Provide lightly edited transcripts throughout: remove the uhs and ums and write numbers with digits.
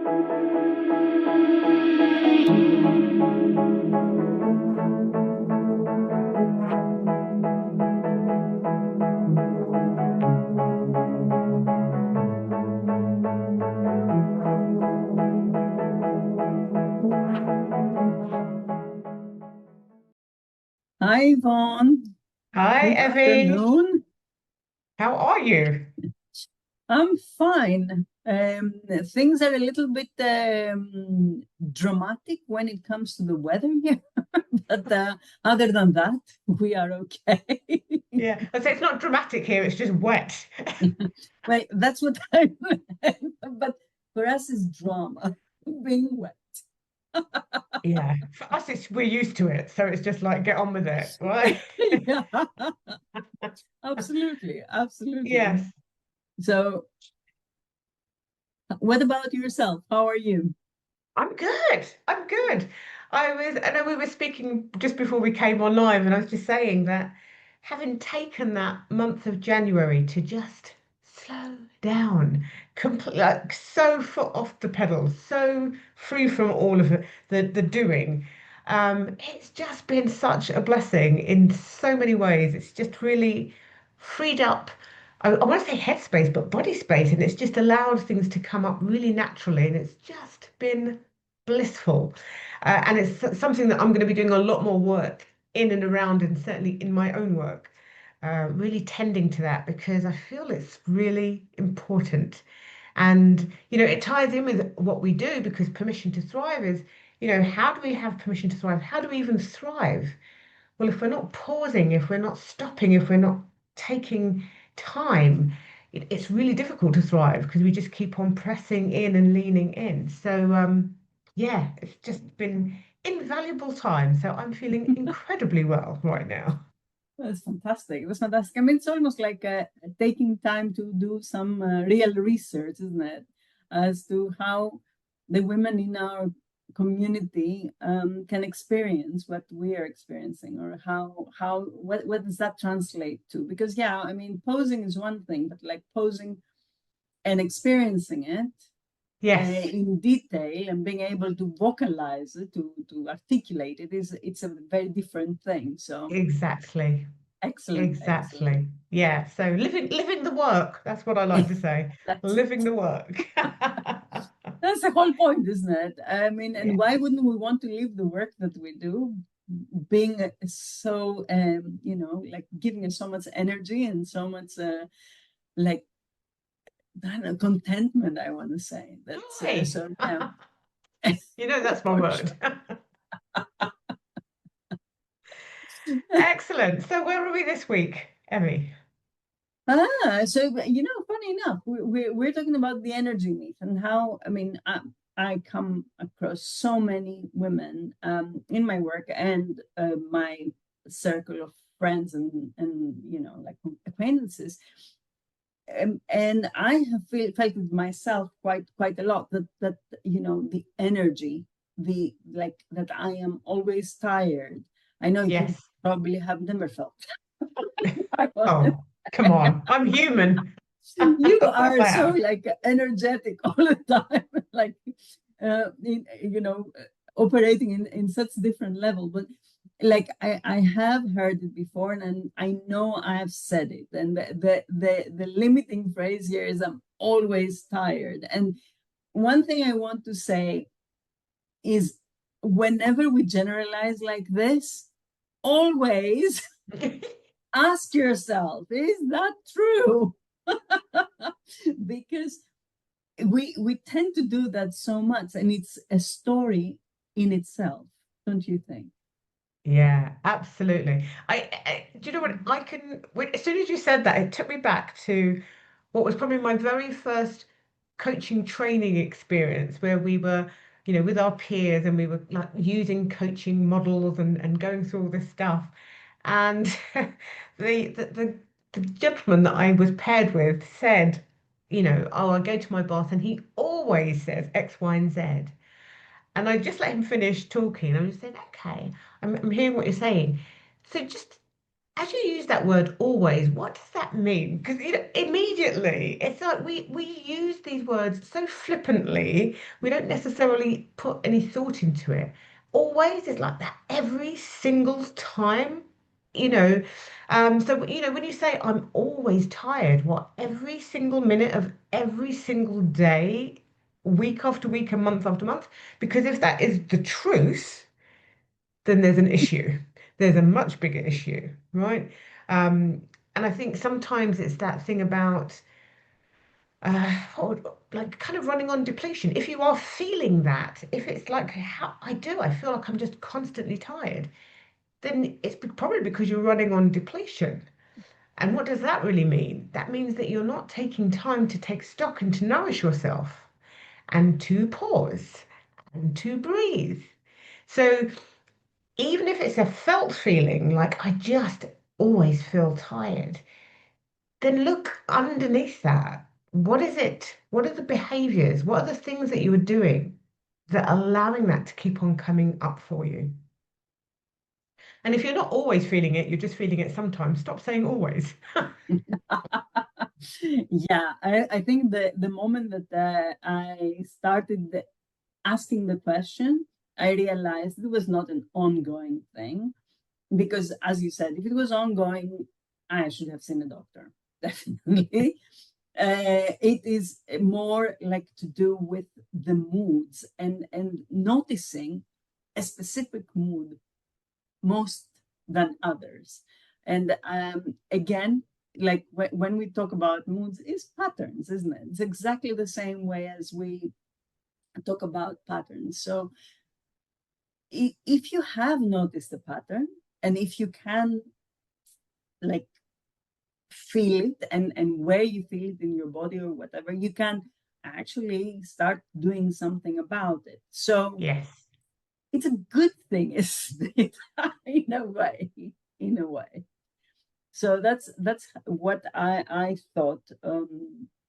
Hi, Yvonne. Hi, Good Evie. afternoon. How are you? I'm fine. Things are a little bit dramatic when it comes to the weather here, but other than that, we are okay. Yeah, I'd say it's not dramatic here, it's just wet. Well, that's what I but for us, it's drama being wet. Yeah, for us, we're used to it, so it's just like get on with it, right? Yeah, absolutely, absolutely. Yes, So, what about yourself? How are you? I'm good. I'm good. I know we were speaking just before we came on live, and I was just saying that having taken that month of January to just slow down, completely like so foot off the pedals, so free from all of the doing. It's just been such a blessing in so many ways. It's just really freed up. I want to say headspace, but body space, and it's just allowed things to come up really naturally, and it's just been blissful. And it's something that I'm going to be doing a lot more work in and around, and certainly in my own work, really tending to that because I feel it's really important. And, it ties in with what we do because permission to thrive is, how do we have permission to thrive? How do we even thrive? Well, if we're not pausing, if we're not stopping, if we're not taking time, it's really difficult to thrive because we just keep on pressing in and leaning in. So, yeah, it's just been invaluable time. So I'm feeling incredibly well right now. That's fantastic. That's fantastic. I mean, it's almost like taking time to do some real research, isn't it? As to how the women in our community can experience what we are experiencing, or what does that translate to? Because yeah, I mean, posing is one thing, but like posing and experiencing it Yes, in detail and being able to vocalize it, to articulate it, it's a very different thing. So exactly. excellent, excellent. Exactly. Yeah. So living the work. That's what I like to say. That's it. Living the work. That's the whole point, isn't it? I mean, and Yeah. why wouldn't we want to leave the work that we do, being so, like giving us so much energy and so much, like, I don't know, contentment, I want to say. That's Hi. so, yeah, That's my for word. sure. Excellent. So where are we this week, Emmy? So funny enough, we're talking about the energy myth and how, I mean, I come across so many women in my work and my circle of friends and like acquaintances, and I have felt it myself quite a lot that the energy, the like that I am always tired. I know you Yes. probably have never felt. I was Oh, come on. I'm human. you Of course are I so have. like energetic all the time, like operating in such different level. But like I have heard it before, and I know I have said it, and the limiting phrase here is I'm always tired. And one thing I want to say is, whenever we generalize like this, always ask yourself, is that true? Because we tend to do that so much, and it's a story in itself, don't you think? Yeah, absolutely. Do you know what? As soon as you said that, it took me back to what was probably my very first coaching training experience, where we were, with our peers, and we were like using coaching models and going through all this stuff. And the gentleman that I was paired with said, oh, I go to my boss, and he always says X, Y, and Z. And I just let him finish talking. I'm just saying, okay, I'm hearing what you're saying. So just as you use that word always, what does that mean? Because immediately it's like we use these words so flippantly, we don't necessarily put any thought into it. Always is like that every single time, you know. So when you say I'm always tired, what, every single minute of every single day, week after week and month after month? Because if that is the truth, then there's an issue. There's a much bigger issue, right? Um, and I think sometimes it's that thing about like kind of running on depletion. If you are feeling that, if it's like how I feel like I'm just constantly tired, then it's probably because you're running on depletion. And what does that really mean? That means that you're not taking time to take stock and to nourish yourself and to pause and to breathe. So even if it's a felt feeling, like I just always feel tired, then look underneath that. What is it? What are the behaviors? What are the things that you are doing that are allowing that to keep on coming up for you? And if you're not always feeling it, you're just feeling it sometimes, stop saying always. Yeah, I think the moment that I started asking the question, I realized it was not an ongoing thing. Because, as you said, if it was ongoing, I should have seen a doctor, definitely. It is more like to do with the moods and noticing a specific mood most than others. And again, like when we talk about moods, it's patterns, isn't it? It's exactly the same way as we talk about patterns. So if you have noticed a pattern, and if you can like feel it and where you feel it in your body or whatever, you can actually start doing something about it. So Yes, it's a good thing, isn't it? In a way, in a way. So that's what I thought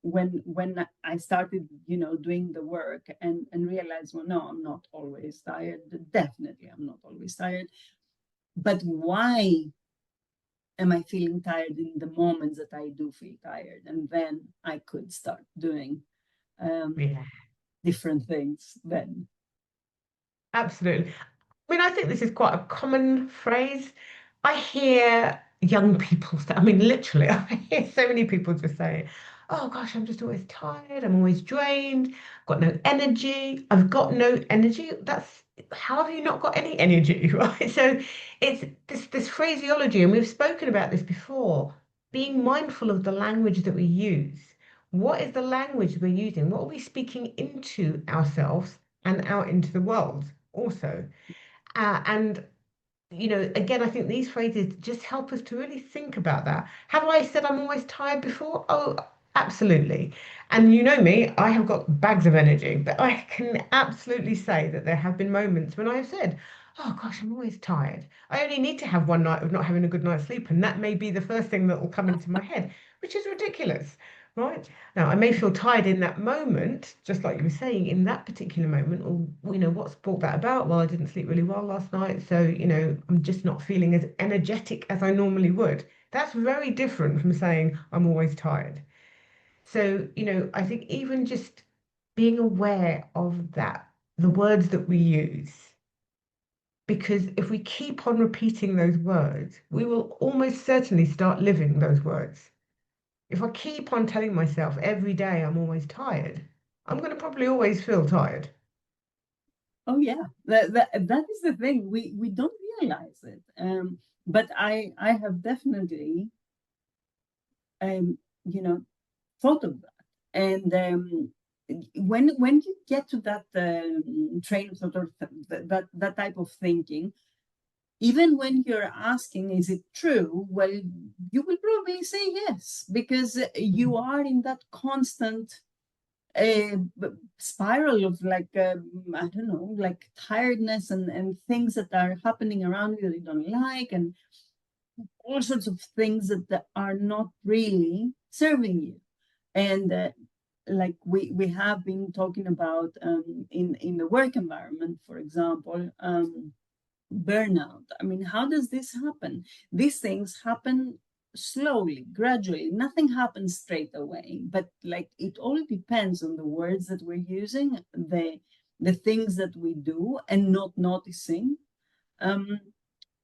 when I started, doing the work and realized, well, no, I'm not always tired. Definitely, I'm not always tired. But why am I feeling tired in the moments that I do feel tired? And then I could start doing um, yeah, different things then. absolutely. I mean, I think this is quite a common phrase. I hear young people say, I mean, literally, I hear so many people just say, oh gosh, I'm just always tired. I'm always drained. Got no energy. I've got no energy. That's how have you not got any energy, right? So it's this phraseology, and we've spoken about this before, being mindful of the language that we use. What is the language we're using? What are we speaking into ourselves and out into the world also? And again, I think these phrases just help us to really think about that. Have I said I'm always tired before? Oh, absolutely. And you know me, I have got bags of energy, but I can absolutely say that there have been moments when I have said, oh gosh, I'm always tired. I only need to have one night of not having a good night's sleep, and that may be the first thing that will come into my head, which is ridiculous, right? Now, I may feel tired in that moment, just like you were saying, in that particular moment, or what's brought that about? Well, I didn't sleep really well last night, so I'm just not feeling as energetic as I normally would. That's very different from saying I'm always tired. So, I think even just being aware of that, the words that we use, because if we keep on repeating those words, we will almost certainly start living those words. If I keep on telling myself every day I'm always tired, I'm going to probably always feel tired. Oh yeah, that is the thing. We don't realize it. But I have definitely um, you know, thought of that. And when you get to that train of thought or that type of thinking, even when you're asking, is it true? Well, you will probably say yes, because you are in that constant uh, spiral of like, I don't know, like tiredness and things that are happening around you that you don't like, and all sorts of things that are not really serving you. And like we have been talking about in the work environment, for example. burnout. I mean, how does this happen? These things happen slowly, gradually. Nothing happens straight away, but like it all depends on the words that we're using, the things that we do and not noticing. Um,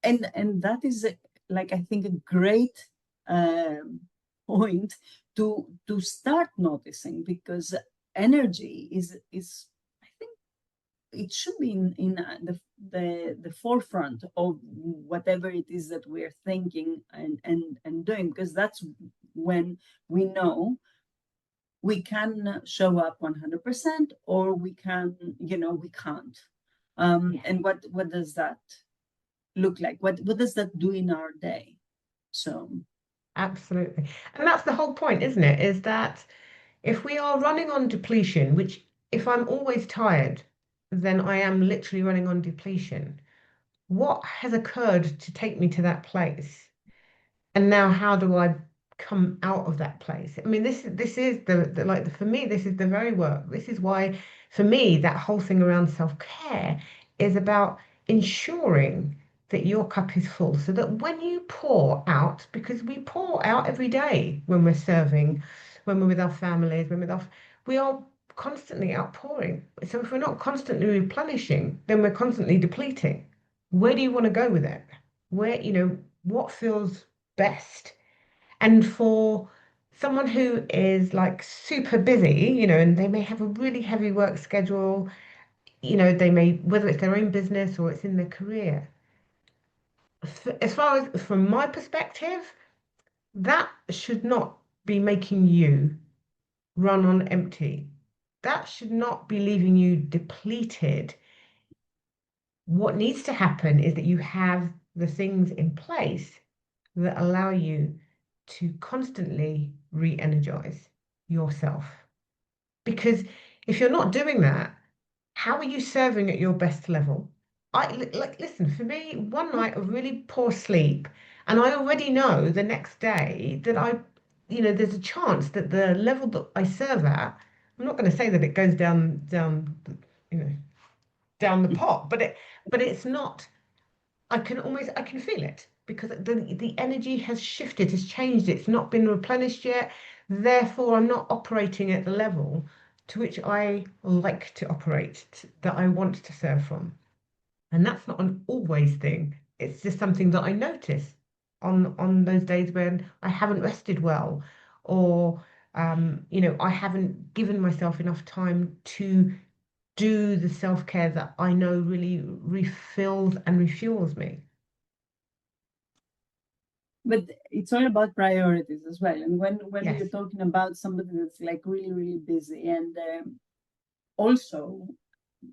and that is like I think a great um, point to start noticing, because energy is I think it should be in the forefront of whatever it is that we're thinking and doing, because that's when we know we can show up 100% or we can, we can't. Yeah, And what does that look like? What does that do in our day? So absolutely. And that's the whole point, isn't it? Is that if we are running on depletion, which if I'm always tired, then I am literally running on depletion. What has occurred to take me to that place? And now how do I come out of that place? I mean, this is the like for me, this is the very work. This is why for me that whole thing around self-care is about ensuring that your cup is full so that when you pour out, because we pour out every day when we're serving, when we're with our families, when we're with our, we are constantly outpouring. So if we're not constantly replenishing, then we're constantly depleting. Where do you want to go with it? Where, what feels best? And for someone who is like super busy, and they may have a really heavy work schedule, they may, whether it's their own business or it's in their career. As far as from my perspective, that should not be making you run on empty. That should not be leaving you depleted. What needs to happen is that you have the things in place that allow you to constantly re-energize yourself. Because if you're not doing that, how are you serving at your best level? Like, listen, for me, one night of really poor sleep, and I already know the next day that there's a chance that the level that I serve at, I'm not going to say that it goes down, you know, down the pot, but it's not. I can feel it because the energy has shifted, has changed. It's not been replenished yet. Therefore, I'm not operating at the level to which I like to operate, that I want to serve from. And that's not an always thing. It's just something that I notice on those days when I haven't rested well, or I haven't given myself enough time to do the self-care that I know really refills and refuels me. but it's all about priorities as well. And when Yes. you're talking about somebody that's like really really busy, and also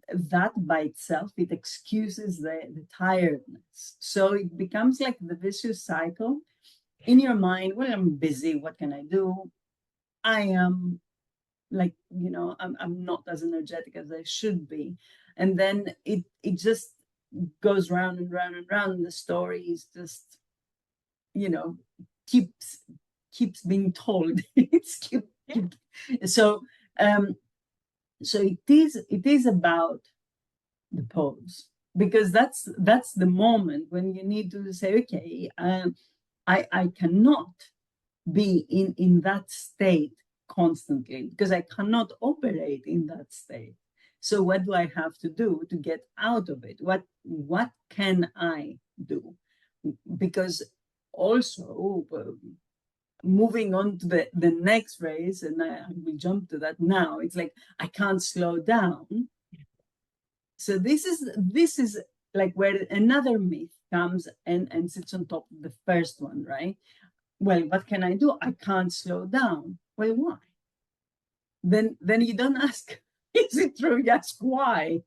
that by itself it excuses the tiredness, so it becomes like the vicious cycle in your mind. Well, I'm busy, what can I do? I am like, I'm not as energetic as I should be. And then it just goes round and round and round, and the story is just, you know keeps being told. It's Yeah. keep so um so it is about the pause, because that's the moment when you need to say, okay, I cannot be in that state constantly, because I cannot operate in that state. So what do I have to do to get out of it? What can I do? Because also, moving on to the next phrase, and we jump to that now. It's like I can't slow down. So this is like where another myth comes and sits on top of the first one, right? Well, what can I do? I can't slow down. Well, why? Then you don't ask, is it true? You ask why.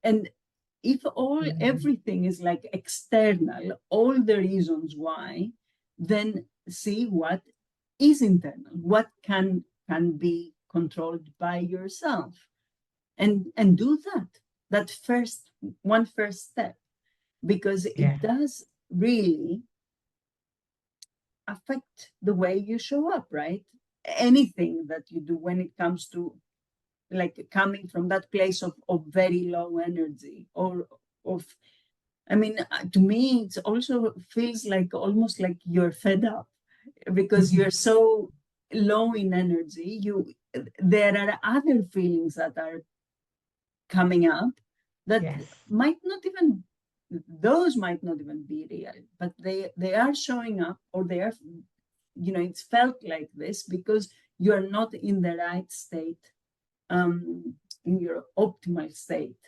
And if Mm. everything is like external, all the reasons why, then see what is internal, what can be controlled by yourself, and do that first step, because it Yeah. does really affect the way you show up, right? Anything that you do when it comes to like coming from that place of very low energy, or of I mean, to me, it also feels like almost like you're fed up because you're so low in energy. There are other feelings that are coming up that Yes, might not even those might not even be real, but they are showing up, or they are, it's felt like this because you're not in the right state, in your optimal state.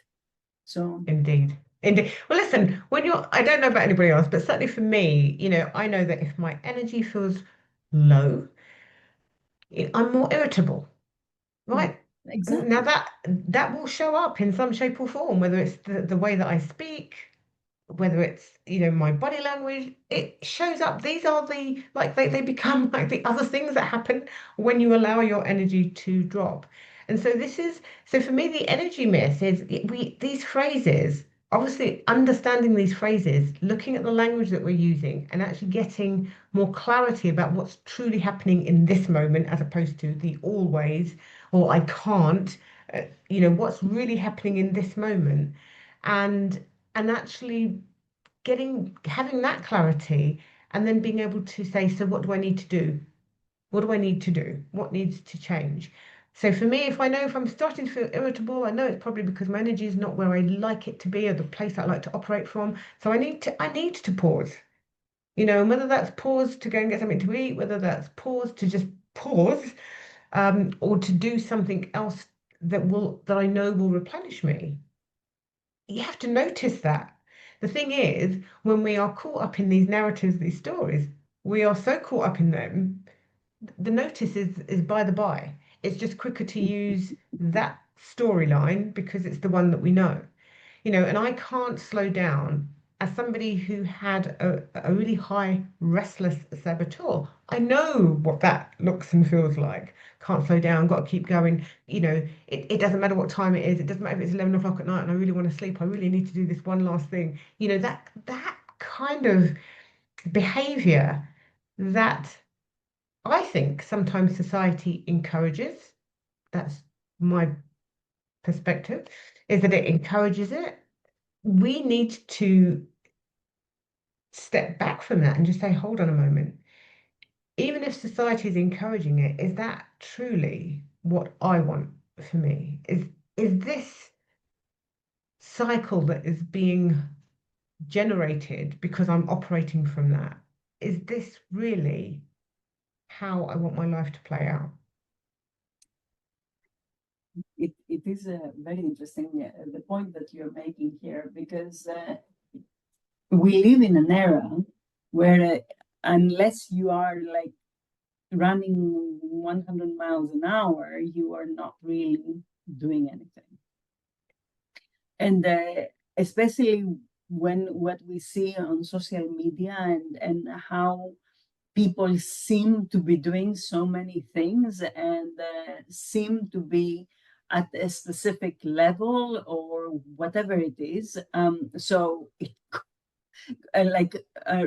So indeed. Indeed. Well, listen, I don't know about anybody else, but certainly for me, I know that if my energy feels low, I'm more irritable, mm, right? Now exactly. that will show up in some shape or form, whether it's the way that I speak, whether it's my body language, it shows up. These are they become like the other things that happen when you allow your energy to drop. And so for me, the energy myth is we these phrases, obviously understanding these phrases, looking at the language that we're using, and actually getting more clarity about what's truly happening in this moment as opposed to the always or I can't, what's really happening in this moment. And actually having that clarity and then being able to say, so what do I need to do? What do I need to do? What needs to change? So for me, if I'm starting to feel irritable, I know it's probably because my energy is not where I like it to be or the place I like to operate from. So I need to pause. And whether that's pause to go and get something to eat, whether that's pause to just pause, or to do something else that I know will replenish me. You have to notice that. The thing is, when we are caught up in these narratives, these stories, we are so caught up in them, the notice is by the by. It's just quicker to use that storyline because it's the one that we know. And I can't slow down. As somebody who had a really high restless saboteur, I know what that looks and feels like. Can't slow down, got to keep going. It doesn't matter what time it is. It doesn't matter if it's 11 o'clock at night and I really want to sleep. I really need to do this one last thing. That kind of behavior that I think sometimes society encourages. That's my perspective, is that it encourages it. We need to step back from that and just say, hold on a moment. Even if society is encouraging it, is that truly what I want for me? Is this cycle that is being generated because I'm operating from that? Is this really how I want my life to play out? It is very interesting, the point that you're making here, because we live in an era where unless you are like running 100 miles an hour, you are not really doing anything. And especially when what we see on social media, and how people seem to be doing so many things, and seem to be at a specific level or whatever it is. So it like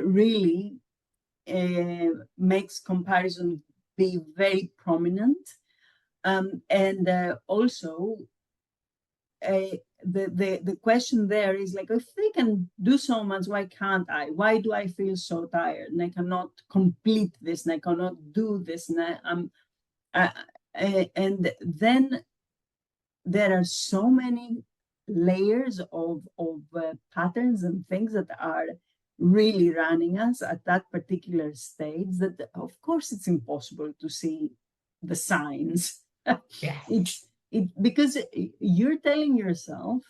really makes comparison be very prominent. And also, the question there is like, if they can do so much, why can't I? Why do I feel so tired and I cannot complete this and I cannot do this? Uh, and then there are so many layers of patterns and things that are really running us at that particular stage, that of course it's impossible to see the signs. Yes. It because you're telling yourself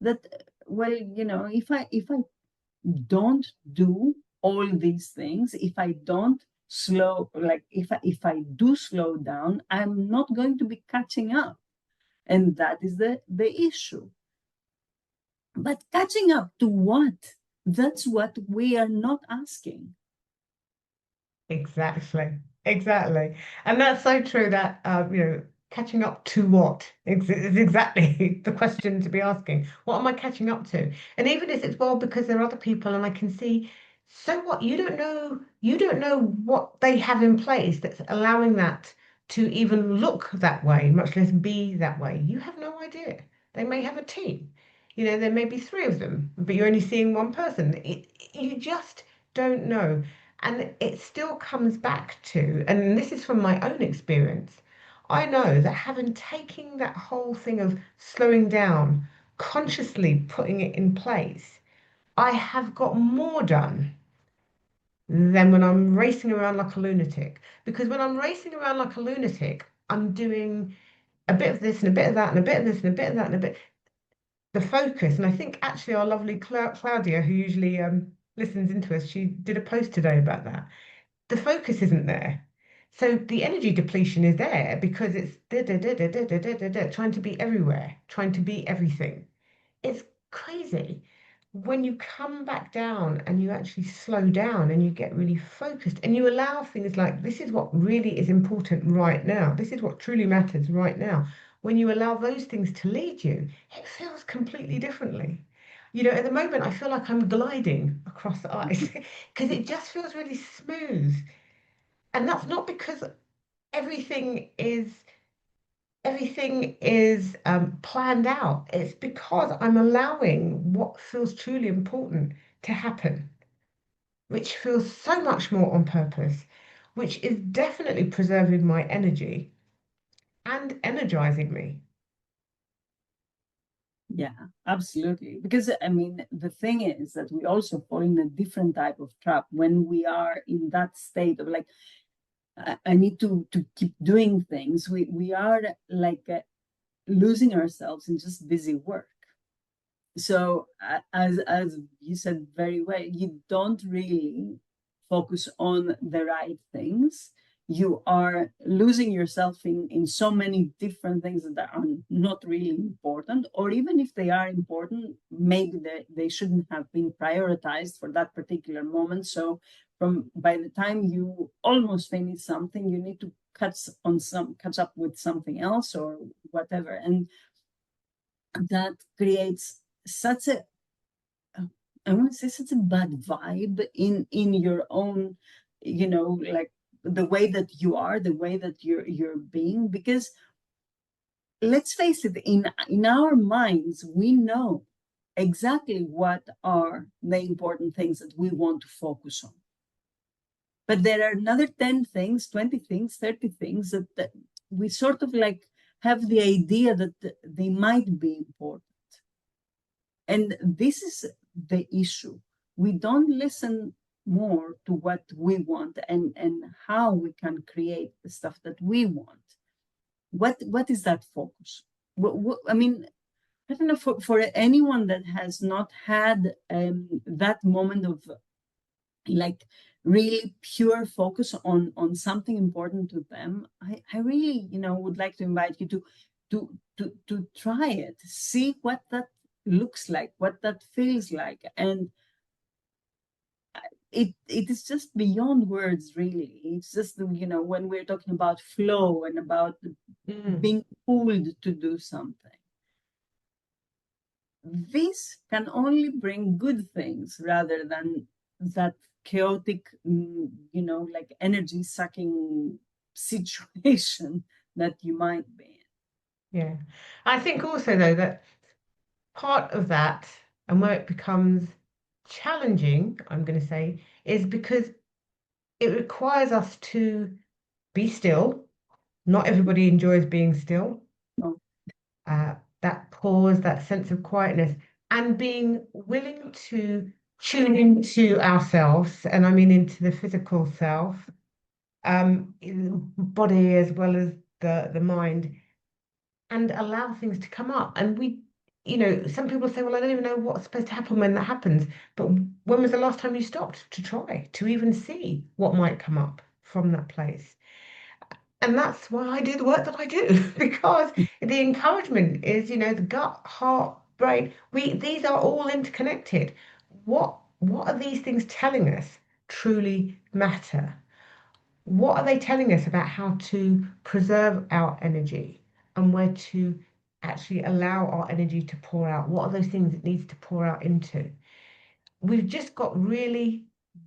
that, well, if I don't do all these things, if I don't slow, like if I do slow down, I'm not going to be catching up. And that is the issue. But catching up to what? That's what we are not asking. Exactly, exactly. And that's so true that, catching up to what is exactly the question to be asking. What am I catching up to? And even if it's, well, because there are other people and I can see, so what? You don't know what they have in place that's allowing that to even look that way, much less be that way. You have no idea. They may have a team. There may be three of them, but you're only seeing one person. You just don't know. And it still comes back to, and this is from my own experience, I know that having taken that whole thing of slowing down, consciously putting it in place, I have got more done than when I'm racing around like a lunatic. Because when I'm racing around like a lunatic, I'm doing a bit of this and a bit of that and a bit of this and a bit of that and a bit the focus. And I think actually our lovely Claudia, who usually listens into us, she did a post today about that. The focus isn't there. So the energy depletion is there because it's trying to be everywhere, trying to be everything. It's crazy. When you come back down and you actually slow down and you get really focused and you allow things like this is what really is important right now. This is what truly matters right now. When you allow those things to lead you, it feels completely differently. At the moment, I feel like I'm gliding across the ice because it just feels really smooth. And that's not because everything is everything is planned out. It's because I'm allowing what feels truly important to happen, which feels so much more on purpose, which is definitely preserving my energy and energizing me. Yeah, absolutely. Because I mean, the thing is that we also fall in a different type of trap when we are in that state of like, I need to keep doing things. We are like losing ourselves in just busy work. So as you said very well, you don't really focus on the right things. You are losing yourself in so many different things that are not really important, or even if they are important, maybe they shouldn't have been prioritized for that particular moment. So from by the time you almost finish something, you need to catch up with something else or whatever. And that creates such a I want to say such a bad vibe in your own, like the way that you are, the way that you're being. Because let's face it, in our minds, we know exactly what are the important things that we want to focus on. But there are another 10 things, 20 things, 30 things that we sort of like have the idea that they might be important. And this is the issue. We don't listen more to what we want and how we can create the stuff that we want. What is that focus? I mean, I don't know, for anyone that has not had that moment of like really pure focus on something important to them, I really would like to invite you to try it, see what that looks like, what that feels like. And it is just beyond words, really. It's just when we're talking about flow and about Mm, being pulled to do something, this can only bring good things rather than that chaotic, like energy sucking situation that you might be yeah. I think also, though, that part of that and where it becomes challenging, I'm going to say, is because it requires us to be still. Not everybody enjoys being still. in. Oh, That pause, that sense of quietness, and being willing to tune into ourselves, and I mean into the physical self, body as well as the mind, and allow things to come up. And some people say, well, I don't even know what's supposed to happen when that happens. But when was the last time you stopped to try to even see what might come up from that place? And that's why I do the work that I do, because the encouragement is, the gut, heart, brain. These are all interconnected. What are these things telling us truly matter? What are they telling us about how to preserve our energy and where to actually allow our energy to pour out? What are those things it needs to pour out into? We've just got really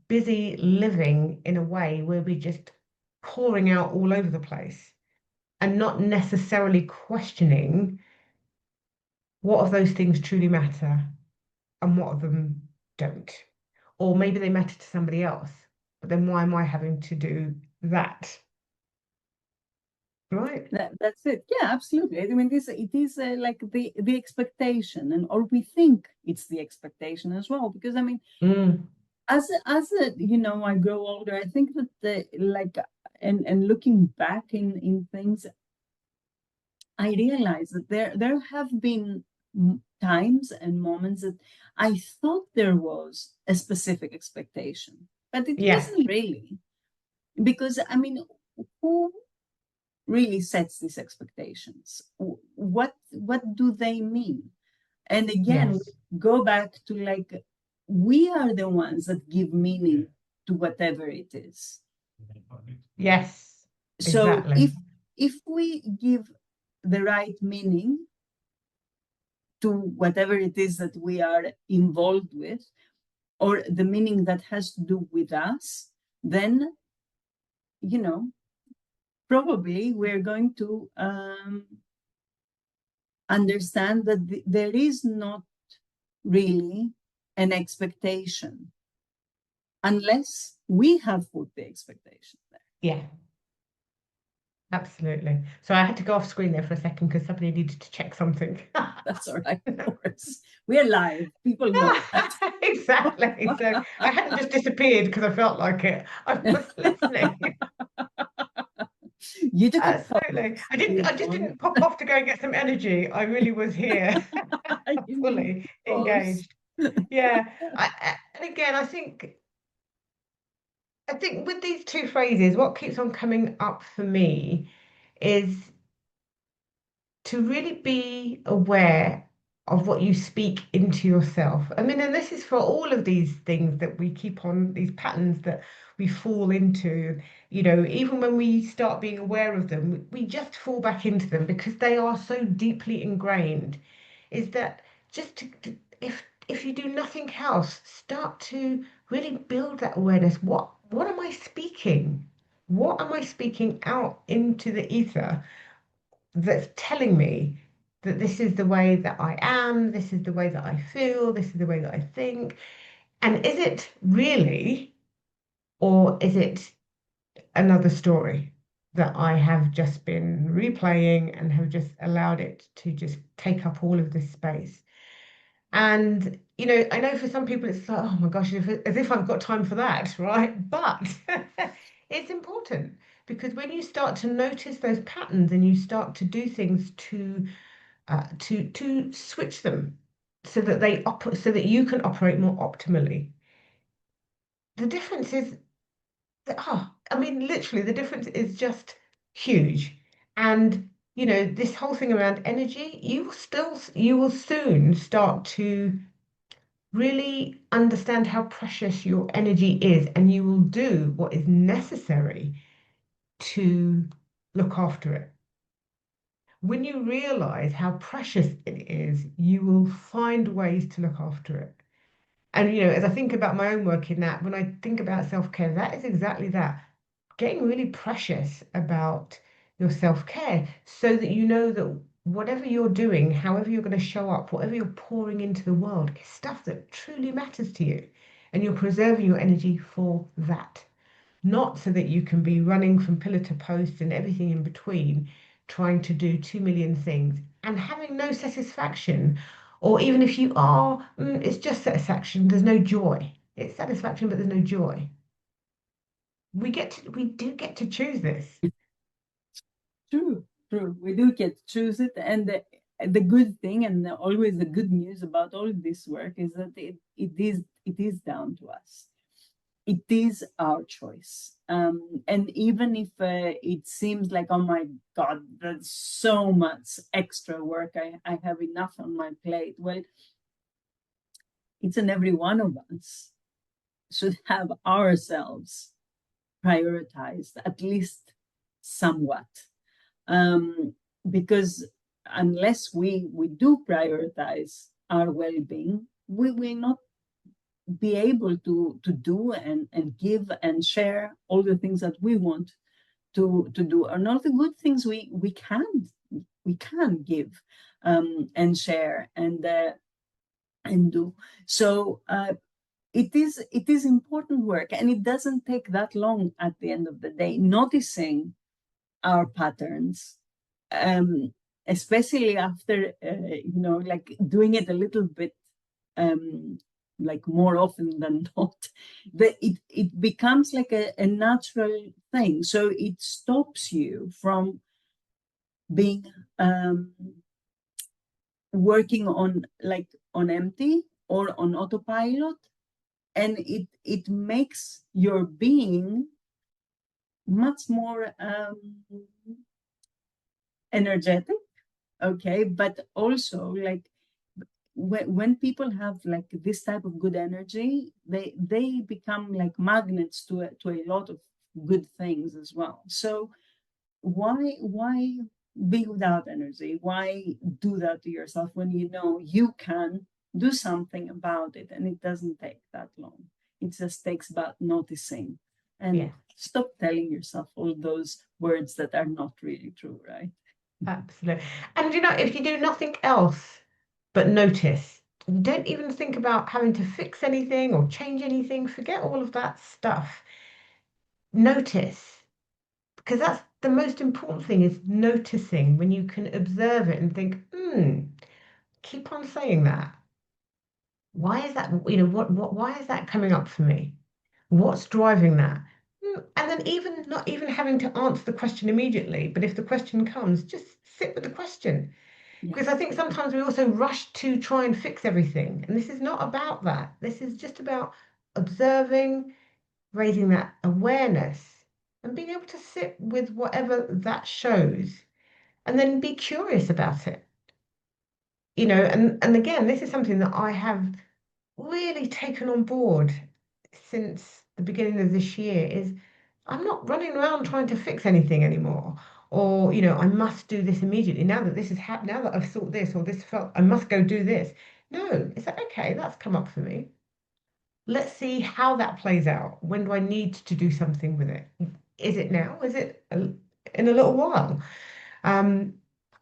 busy living in a way where we're just pouring out all over the place and not necessarily questioning what of those things truly matter and what of them don't. Or maybe they matter to somebody else, but then why am I having to do that? Right? That's it. Yeah, absolutely. I mean, it is like the expectation, and or we think it's the expectation as well. Because I mean, Mm, I grow older, I think that and looking back in things, I realize that there have been times and moments that I thought there was a specific expectation, but it yeah, wasn't really. Because I mean, who really sets these expectations? What do they mean? And again, we yes, go back to like we are the ones that give meaning to whatever it is. yes, So exactly. if we give the right meaning to whatever it is that we are involved with, or the meaning that has to do with us, then you know probably we're going to understand that there is not really an expectation unless we have put the expectation there. Yeah, absolutely. So I had to go off screen there for a second because somebody needed to check something. That's all right, of course. We're live. People know that. Exactly. So I hadn't just disappeared because I felt like it. I was listening. You took a Absolutely. pause, I just Yvonne. didn't pop off to go and get some energy. I really was here, You need fully a pause. engaged. Yeah. And again, I think with these two phrases, what keeps on coming up for me is to really be aware of what you speak into yourself. I mean, and this is for all of these things that we keep on, these patterns that we fall into, even when we start being aware of them, we just fall back into them because they are so deeply ingrained. Is that just if you do nothing else, start to really build that awareness. What am I speaking? What am I speaking out into the ether that's telling me that this is the way that I am, this is the way that I feel, this is the way that I think? And is it really, or is it another story that I have just been replaying and have just allowed it to just take up all of this space? And, I know for some people it's like, oh my gosh, as if I've got time for that, right? But it's important because when you start to notice those patterns and you start to do things to switch them so that so that you can operate more optimally. The difference is that, I mean, literally, the difference is just huge. And this whole thing around energy, you will soon start to really understand how precious your energy is, and you will do what is necessary to look after it. When you realize how precious it is, you will find ways to look after it. And, as I think about my own work in that, when I think about self-care, that is exactly that. Getting really precious about your self-care so that you know that whatever you're doing, however you're going to show up, whatever you're pouring into the world is stuff that truly matters to you. And you're preserving your energy for that, not so that you can be running from pillar to post and everything in between, trying to do 2 million things and having no satisfaction. Or even if you are, it's just satisfaction, there's no joy. It's satisfaction, but there's no joy. We do get to choose this. True, true. We do get to choose it, and the good thing, and always the good news about all this work is that it is down to us. It is our choice. And even if it seems like, oh my God, there's so much extra work, I have enough on my plate. Well, each and every one of us should have ourselves prioritized, at least somewhat. Because unless we do prioritize our well-being, we will not be able to do and give and share all the things that we want to do, and all the good things we can we can give and share and do. So it is important work, and it doesn't take that long at the end of the day. Noticing our patterns, especially after like doing it a little bit like more often than not, that it becomes like a natural thing. So it stops you from being working on empty or on autopilot, and it makes your being much more energetic, okay? But also, like, when people have like this type of good energy, they become like magnets to a lot of good things as well. So why be without energy? Why do that to yourself when you know you can do something about it, and it doesn't take that long? It just takes about noticing and stop telling yourself all those words that are not really true, right? Absolutely. And if you do nothing else but notice, don't even think about having to fix anything or change anything, forget all of that stuff. Notice, because that's the most important thing, is noticing. When you can observe it and think, keep on saying that. Why is that? Why is that coming up for me? What's driving that? And then even not even having to answer the question immediately, but if the question comes, just sit with the question. Because I think sometimes we also rush to try and fix everything. And this is not about that. This is just about observing, raising that awareness, and being able to sit with whatever that shows, and then be curious about it. And again, this is something that I have really taken on board since the beginning of this year, is I'm not running around trying to fix anything anymore. Or, I must do this immediately. Now that this has happened, now that I've thought this or this felt, I must go do this. No, it's like, okay, that's come up for me. Let's see how that plays out. When do I need to do something with it? Is it now? Is it in a little while? Um,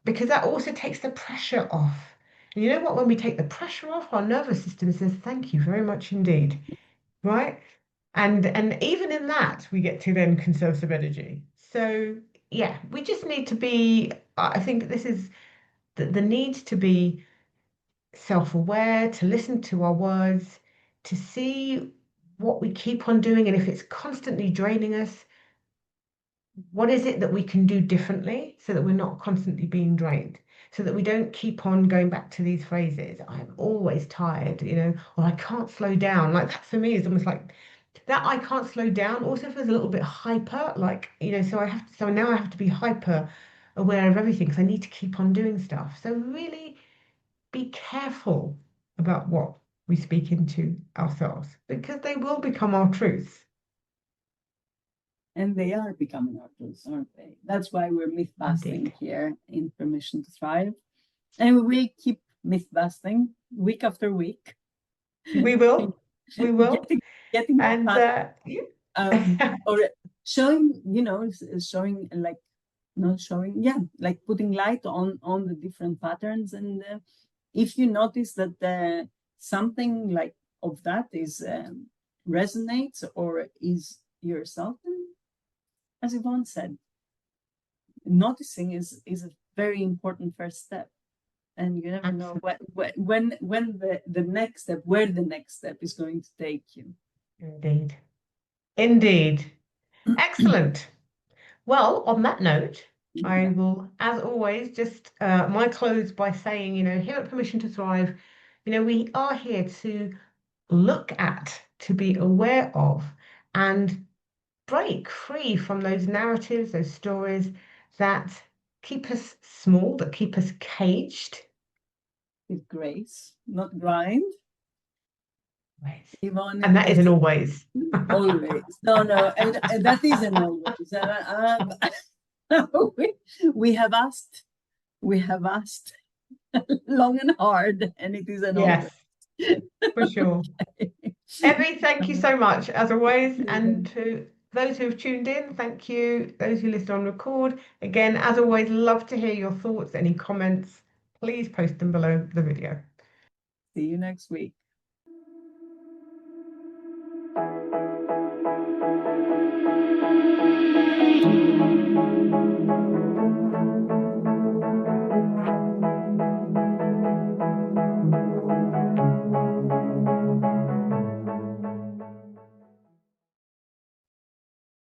because that also takes the pressure off. And you know what? When we take the pressure off, our nervous system says, thank you very much indeed. Right? And even in that, we get to then conserve some energy. So yeah, we just need to be, I think this is the need to be self-aware, to listen to our words, to see what we keep on doing, and if it's constantly draining us, what is it that we can do differently so that we're not constantly being drained? So that we don't keep on going back to these phrases. I'm always tired, or I can't slow down. Like that for me is almost like that I can't slow down also feels a little bit hyper, like, so now I have to be hyper aware of everything because I need to keep on doing stuff. So really be careful about what we speak into ourselves, because they will become our truths. And they are becoming our tools, aren't they? That's why we're myth busting here in Permission to Thrive. And we will keep myth busting week after week. We will. We will. Getting and or showing, showing like not showing, like putting light on the different patterns. And if you notice that something like of that is resonates or is yourself, as Yvonne said, noticing is a very important first step. And you never know when the next step, where the next step is going to take you. Indeed. Indeed. Excellent. Well, on that note, I will, as always, just my close by saying, here at Permission to Thrive, we are here to look at, to be aware of, and break free from those narratives, those stories that keep us small, that keep us caged. With grace, not grind. Always. Yvonne, And that isn't always. Always. No, and that isn't always. We have asked long and hard, and it isn't always. Yes, for sure. Evie, thank you so much, as always. And to Those who have tuned in, thank you. Those who listen on record, again, as always, love to hear your thoughts, any comments. Please post them below the video. See you next week.